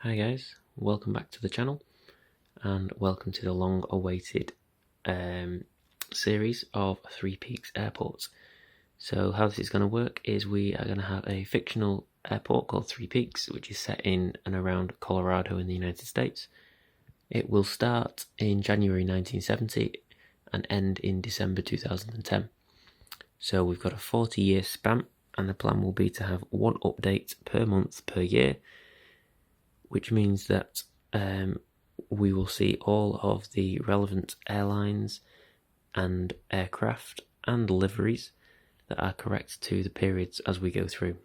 Hi guys, welcome back to the channel and welcome to the long awaited series of 3Peaks airports. So how this is going to work is we are going to have a fictional airport called 3Peaks, which is set in and around Colorado in the United States. It will start in January 1970 and end in December 2010. So we've got a 40-year span, and the plan will be to have one update per month per year, which means that we will see all of the relevant airlines and aircraft and liveries that are correct to the periods as we go through.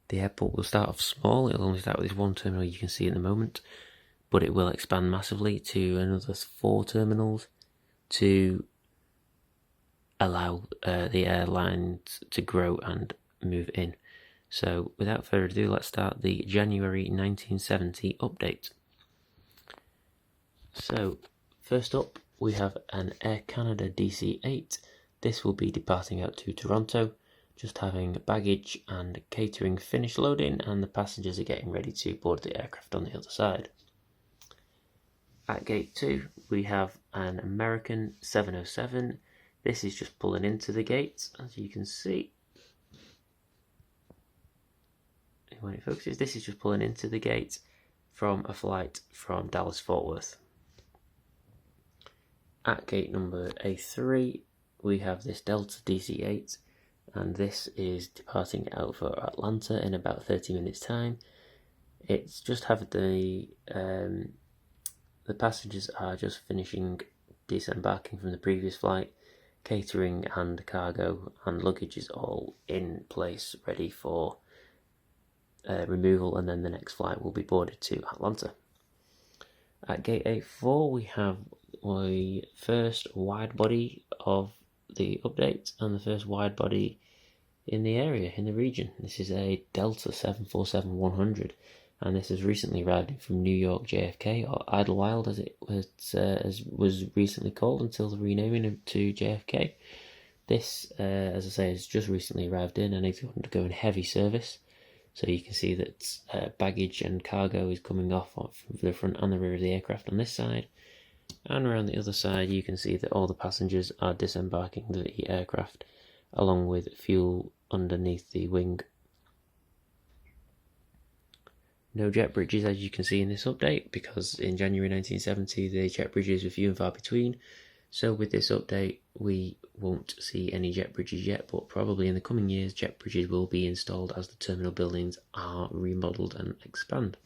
The airport will start off small. It'll only start with this one terminal you can see at the moment, but it will expand massively to another 4 terminals to allow the airlines to grow and move in. So without further ado, let's start the January 1970 update. So first up, we have an Air Canada DC-8. This will be departing out to Toronto, just having baggage and catering finished loading, and the passengers are getting ready to board the aircraft on the other side. At gate 2, we have an American 707. This is just pulling into the gate, as you can see. When it focuses, this is just pulling into the gate from a flight from Dallas-Fort Worth. At gate number A3, we have this Delta DC-8, and this is departing out for Atlanta in about 30 minutes time. It's just having the passengers are just finishing disembarking from the previous flight. Catering and cargo and luggage is all in place, ready for removal, and then the next flight will be boarded to Atlanta. At gate A4, we have the first wide body of the update and the first wide body in the area, in the region. This is a Delta 747-100, and this has recently arrived from New York JFK, or Idlewild as it was recently called until the renaming it to JFK. This, as I say, has just recently arrived in and is undergoing heavy service. So you can see that baggage and cargo is coming off from the front and the rear of the aircraft on this side. And around the other side, you can see that all the passengers are disembarking the aircraft, along with fuel underneath the wing. No jet bridges, as you can see in this update, because in January 1970 the jet bridges were few and far between. So with this update, we won't see any jet bridges yet, but probably in the coming years jet bridges will be installed as the terminal buildings are remodelled and expand.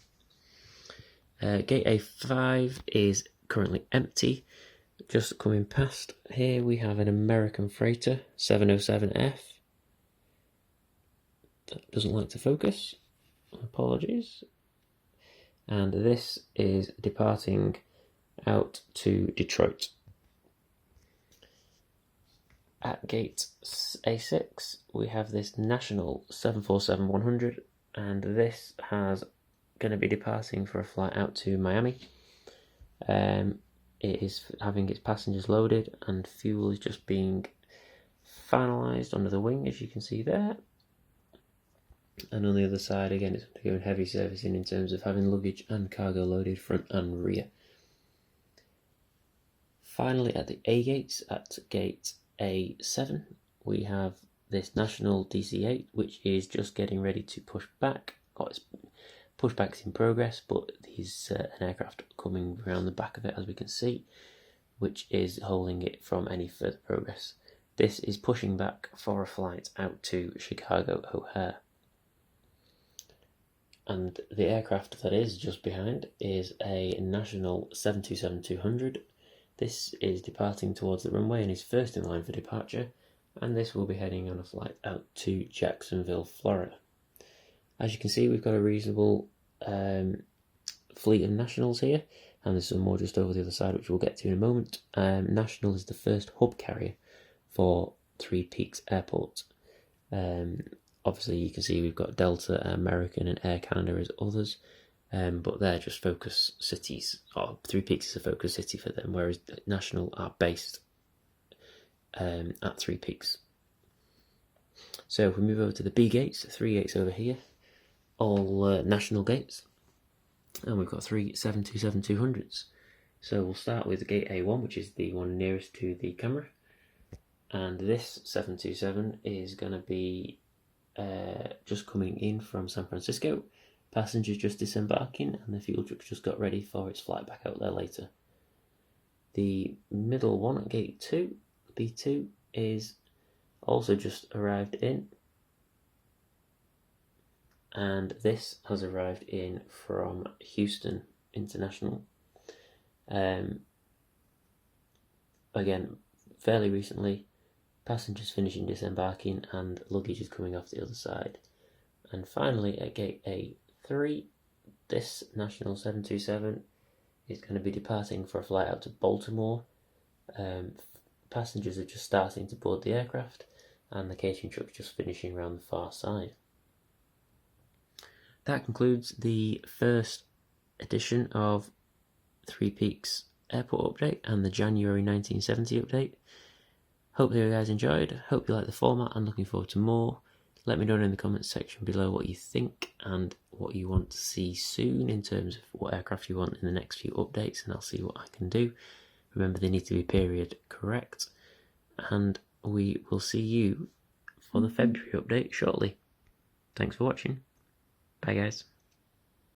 Gate A5 is currently empty. Just coming past here, we have an American freighter 707F. That doesn't like to focus. Apologies. And this is departing out to Detroit. At gate A6, we have this national 747-100, and this has going to be departing for a flight out to Miami. It is having its passengers loaded, and fuel is just being finalised under the wing, as you can see there. And on the other side, again, it's undergoing heavy servicing in terms of having luggage and cargo loaded front and rear. Finally, at the A gates, at gate A7, we have this national DC-8, which is just getting ready to push back. Pushback's in progress, but there's an aircraft coming around the back of it, as we can see, which is holding it from any further progress. This is pushing back for a flight out to Chicago O'Hare. And the aircraft that is just behind is a national 727-200. This is departing towards the runway and is first in line for departure, and this will be heading on a flight out to Jacksonville, Florida. As you can see, we've got a reasonable fleet of nationals here, and there's some more just over the other side, which we'll get to in a moment. National is the first hub carrier for 3Peaks Airport. Obviously, you can see we've got Delta, American, and Air Canada as others, but they're just focus cities, or 3Peaks is a focus city for them, whereas National are based at 3Peaks. So if we move over to the B gates, 3 gates over here, all National gates. and we've got 3 727-200s. So we'll start with gate A1, which is the one nearest to the camera, and this 727 is going to be just coming in from San Francisco. Passengers just disembarking, and the fuel truck's just got ready for its flight back out there later. The middle one at gate 2, B2, is also just arrived in, and this has arrived in from Houston International. Again, fairly recently, passengers finishing disembarking and luggage is coming off the other side. And finally, at gate A3, this National 727 is going to be departing for a flight out to Baltimore. Passengers are just starting to board the aircraft, and the catering truck's just finishing around the far side. That concludes the first edition of 3Peaks Airport Update and the January 1970 update. Hope you guys enjoyed, hope you like the format, and looking forward to more. Let me know in the comments section below what you think and what you want to see soon in terms of what aircraft you want in the next few updates, and I'll see what I can do. Remember, they need to be period correct, and we will see you for the February update shortly. Thanks for watching. Bye guys.